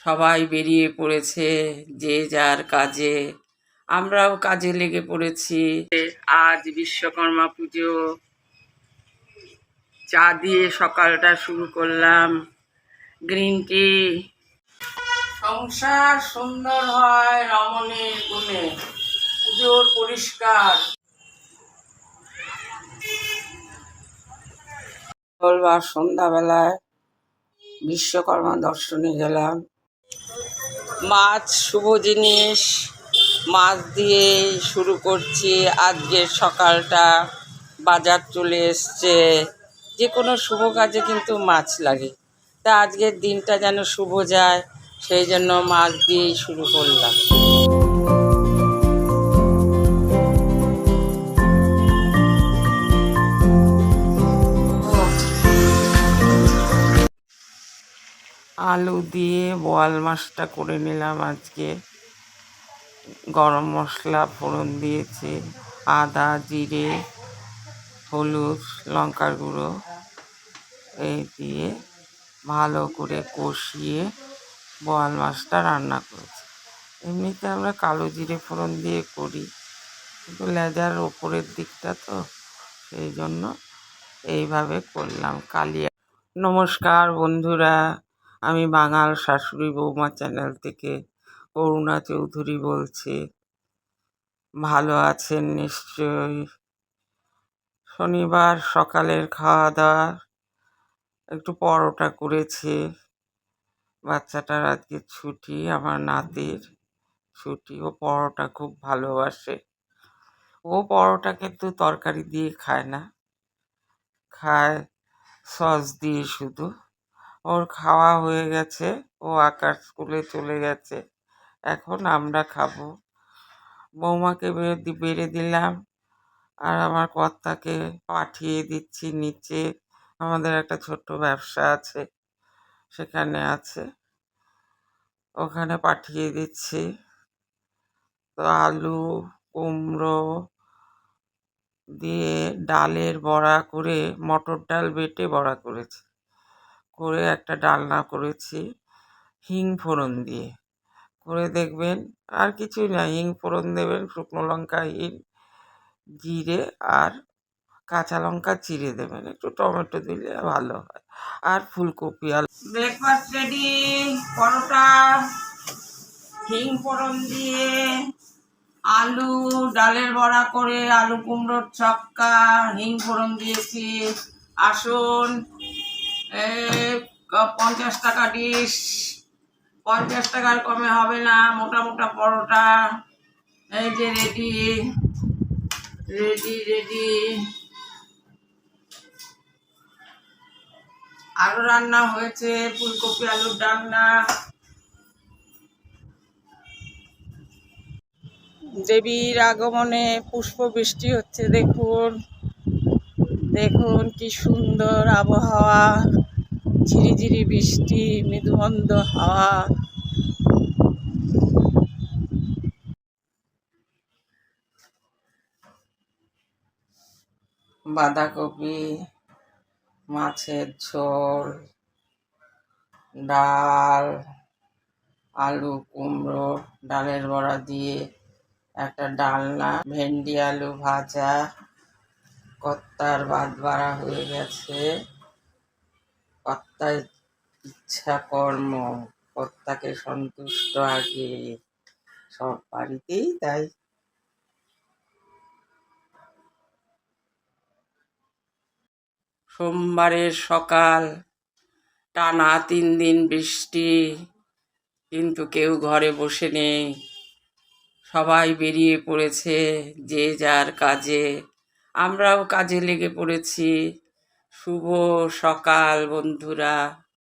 সবাই বেরিয়ে পড়েছে যে যার কাজে। আমরাও কাজে লেগে পড়েছি। আজ বিশ্বকর্মা পুজো। চা দিয়ে সকালটা শুরু করলাম। Green tea. সংসার সুন্দর হয় রমণীর গুণে। পুজোর পরিষ্কার। মঙ্গলবার সন্ধ্যাবেলায় বিশ্বকর্মা দর্শনে গেলাম। মাছ শুভ জিনিস, মাছ দিয়ে শুরু করছি আজকের সকালটা। বাজার চলে এসছে। যে কোনো শুভ কাজে কিন্তু মাছ লাগে, তা আজকের দিনটা যেন শুভ যায়, সেই জন্য মাছ দিয়েই শুরু করলাম। আলু দিয়ে বোয়াল মাছটা করে নিলাম আজকে। গরম মশলা ফোড়ন দিয়েছি, আদা, জিরে, হলুদ, লঙ্কার গুঁড়ো এই দিয়ে ভালো করে কষিয়ে বোয়াল মাছটা রান্না করেছি। এমনিতে আমরা কালো জিরে ফোড়ন দিয়ে করি, কিন্তু লেজার ওপরের দিকটা তো, সেই জন্য এইভাবে করলাম। কালিয়া। নমস্কার বন্ধুরা, আমি বাঙাল শাশুড়ি বৌমা চ্যানেল থেকে করুণা চৌধুরী বলছি। ভালো আছেন নিশ্চয়ই। শনিবার সকালের খাওয়া দাওয়া একটু পরোটা করেছি। বাচ্চাটার আজকে ছুটি, আমার নাতির ছুটি। ও পরোটা খুব ভালোবাসে। ও পরোটা কিন্তু তরকারি দিয়ে খায় না, খায় সস দিয়ে শুধু। ওর খাওয়া হয়ে গেছে, ও আকার স্কুলে চলে গেছে। এখন আমরা খাবো। বৌমাকে বেড়ে দিলাম, আর আমার কর্তাকে পাঠিয়ে দিচ্ছি নিচে। আমাদের একটা ছোট্ট ব্যবসা আছে, সেখানে আছে, ওখানে পাঠিয়ে দিচ্ছি। তো আলু কুমড়ো দিয়ে ডালের বড়া করে, মটর ডাল বেটে বড়া করেছি, করে একটা ডালনা করেছি হিং ফোড়ন দিয়ে। করে দেখবেন, আর কিছুই না, হিং ফোড়ন দেবেন, শুকনো লঙ্কা, হিং, জিরে আর কাঁচা লঙ্কা চিড়ে দেবেন, একটু টমেটো দিলে ভালো হয়, আর ফুলকপি। আলু। Breakfast ready. পরোটা হিং ফোড়ন দিয়ে, আলু ডালের বড়া করে, আলু কুমড়োর চক্কা, হিং ফোড়ন দিয়েছি। আসুন, 50 টাকা ডিশ, 50 টাকার কমে হবে না। মোটা মোটা পরোটা এই যে রেডি রেডি রেডি। আরো রান্না হয়েছে ফুলকপি আলুর ডালনা। দেবীর আগমনে পুষ্প বৃষ্টি হচ্ছে, দেখুন দেখুন কি সুন্দর আবহাওয়া। ঝিরিঝিরি বৃষ্টি, মৃদুমন্দ হাওয়া। বাঁধাকপি, মাছের ঝোল, ডাল, আলু কুমড়ো ডালের বড়া দিয়ে একটা ডালনা, ভেন্ডি আলু ভাজা। কর্তার ভাত বাড়া হয়ে গেছে। কর্তার ইচ্ছা কর্ম, কর্তাকে সন্তুষ্ট আগে, সব বাড়িতেই তাই। সোমবারের সকাল, টানা 3 দিন বৃষ্টি, কিন্তু কেউ ঘরে বসে নেই। সবাই বেরিয়ে পড়েছে যে যার কাজে। আমরাও কাজে লেগে পড়েছি। শুভ সকাল বন্ধুরা।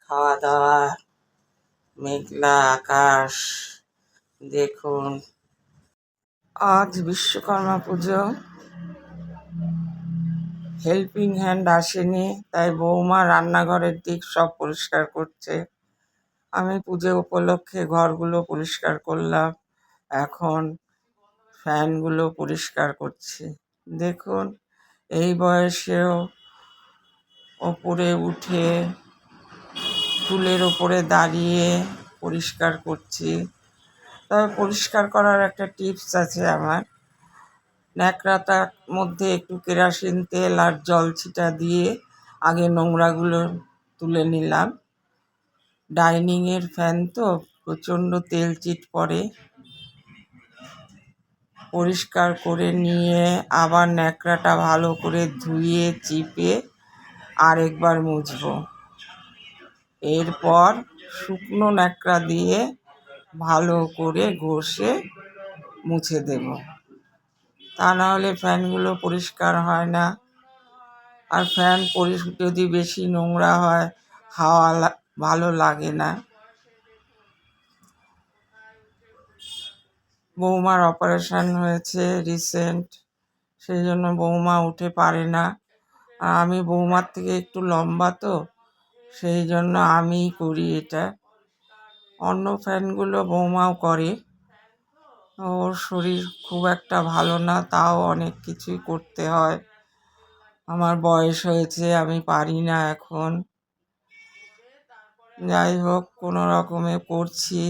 খাওয়া দাওয়া, মেঘলা আকাশ, দেখুন। আজ বিশ্বকর্মা পুজো, হেল্পিং হ্যান্ড আসেনি, তাই বৌমা রান্নাঘরের দিক সব পরিষ্কার করছে। আমি পুজো উপলক্ষে ঘরগুলো পরিষ্কার করলাম, এখন ফ্যানগুলো পরিষ্কার করছি। দেখুন, এই বয়সেও ওপরে উঠে, টুলের ওপরে দাঁড়িয়ে পরিষ্কার করছি। তবে পরিষ্কার করার একটা টিপস আছে আমার। ন্যাকড়াটার মধ্যে একটু কেরোসিন তেল আর জল ছিটা দিয়ে আগে নোংরাগুলো তুলে নিলাম। ডাইনিংয়ের ফ্যান তো প্রচণ্ড তেল চিট পড়ে। পরিষ্কার করে নিয়ে আবার ন্যাকড়াটা ভালো করে ধুয়ে চিপে আরেকবার মুছবো। এরপর শুকনো ন্যাকড়া দিয়ে ভালো করে ঘষে মুছে দেব। তা নাহলে ফ্যানগুলো পরিষ্কার হয় না। আর ফ্যান যদি বেশি নোংরা হয়, হাওয়া ভালো লাগে না। বৌমার অপারেশন হয়েছে রিসেন্ট, সেই জন্য বৌমা উঠে পারে না। আর আমি বৌমার থেকে একটু লম্বা তো, সেই জন্য আমিই করি এটা। অন্য ফ্যানগুলো বৌমাও করে। ওর শরীর খুব একটা ভালো না, তাও অনেক কিছুই করতে হয়। আমার বয়স হয়েছে, আমি পারি না এখন। যাই হোক, কোনো রকমে করছি।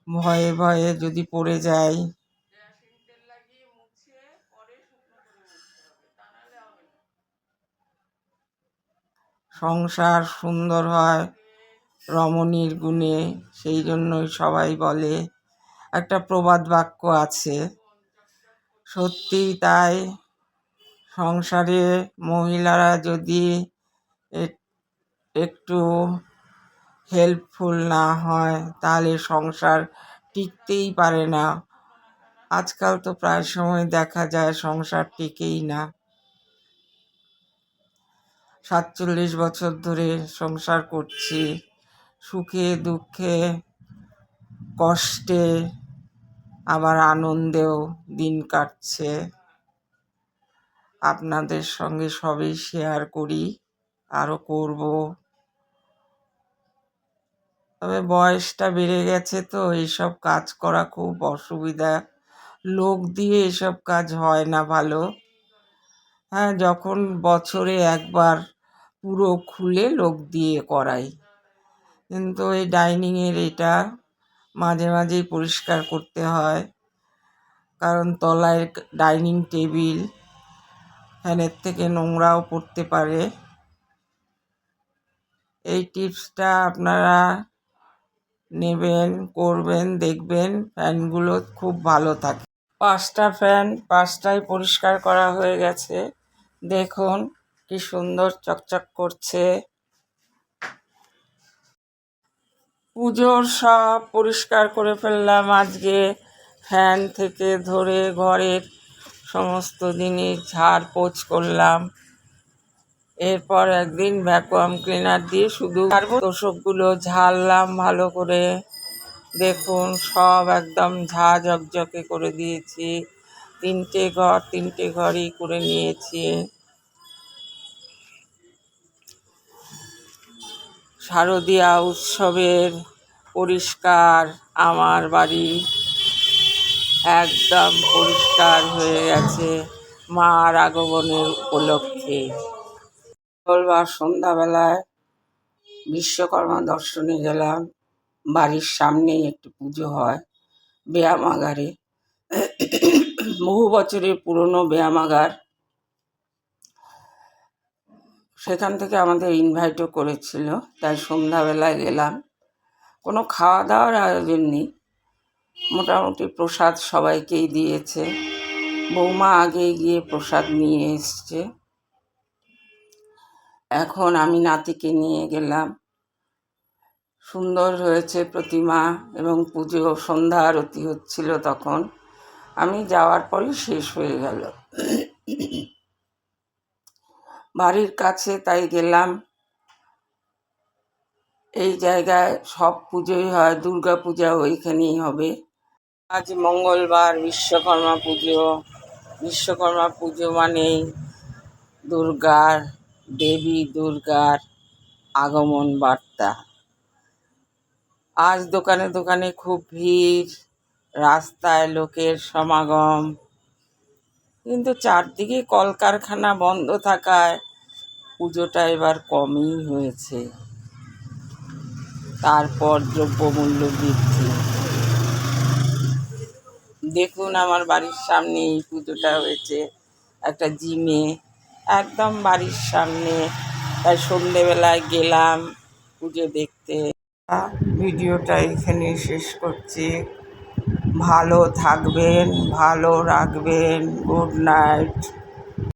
ভয়ে ভয়ে যদি পড়ে যাই। সংসার সুন্দর হয় রমণীর গুণে, সেই জন্যই সবাই বলে। একটা প্রবাদ বাক্য আছে, সত্যিই তাই। সংসারে মহিলারা যদি একটু হেল্পফুল না হয় তাহলে সংসার টিকতেই পারে না। আজকাল তো প্রায় সময় দেখা যায় সংসার টিকেই না। 47 বছর ধরে সংসার করছি, সুখে দুঃখে কষ্টে আবার আনন্দেও দিন কাটছে। আপনাদের সঙ্গে সবই শেয়ার করি, আরও করব। তবে বয়সটা বেড়ে গেছে তো এইসব কাজ করা খুব অসুবিধা। লোক দিয়ে এসব কাজ হয় না ভালো। হ্যাঁ, যখন বছরে একবার পুরো খুলে লোক দিয়ে করাই। কিন্তু এই ডাইনিংয়ের এটা মাঝে মাঝেই পরিষ্কার করতে হয়, কারণ তলায় ডাইনিং টেবিল, ফ্যানের থেকে নোংরাও পড়তে পারে। এই টিপসটা আপনারা নেবেন, করবেন, দেখবেন ফ্যানগুলো খুব ভালো থাকে। 5টা ফ্যান, 5টাই পরিষ্কার করা হয়ে গেছে। দেখুন কি সুন্দর চকচক করছে। পুজোর সব পরিষ্কার করে ফেললাম আজকে। ফ্যান থেকে ধরে ঘরের সমস্ত জিনিস ঝাড়পোছ করলাম। এরপর একদিন ভ্যাকুয়াম ক্লিনার দিয়ে শুধু তোষকগুলো ঝাড়লাম ভালো করে। দেখুন সব একদম ঝাঁ ঝকঝকে করে দিয়েছি। 3টে ঘরই করে নিয়েছি। শারদীয়া উৎসবের পরিষ্কার আমার বাড়ি একদম পরিষ্কার হয়ে গেছে মার আগমনের উপলক্ষে। মঙ্গলবার সন্ধ্যাবেলায় বিশ্বকর্মা দর্শনে গেলাম। বাড়ির সামনেই একটু পুজো হয় ব্যায়ামাগারে, বহু বছরের পুরনো ব্যায়ামাগার। সেখান থেকে আমাদের ইনভাইটও করেছিল, তাই সন্ধ্যাবেলায় গেলাম। কোনো খাওয়া দাওয়ার আয়োজন নেই, মোটামুটি প্রসাদ সবাইকেই দিয়েছে। বৌমা আগে গিয়ে প্রসাদ নিয়ে এসছে। এখন আমি নাতিকে নিয়ে গেলাম। সুন্দর হয়েছে প্রতিমা, এবং পুজো সন্ধ্যা আরতি হচ্ছিল তখন। আমি যাওয়ার পরই শেষ হয়ে গেল। বাড়ির কাছে তাই গেলাম। এই জায়গায় সব পুজোই হয়, দুর্গা পূজা ওইখানেই হবে। আজ মঙ্গলবার বিশ্বকর্মা পুজো। বিশ্বকর্মা পুজো মানেই দেবী দুর্গার আগমন বার্তা। আজ দোকানে দোকানে খুব ভিড়, রাস্তায় লোকের সমাগম। কিন্তু চারদিকে কলকারখানা বন্ধ থাকায় পুজোটা এবার কমই হয়েছে। তারপর দ্রব্যমূল্য বৃদ্ধি। দেখুন আমার বাড়ির সামনে এই পুজোটা হয়েছে একটা জিমে, একদম বাড়ির সামনে। তাই সন্ধেবেলায় গেলাম পুজো দেখতে। ভিডিওটা এখানে শেষ করছি। ভালো থাকবেন, ভালো রাখবেন। Good night.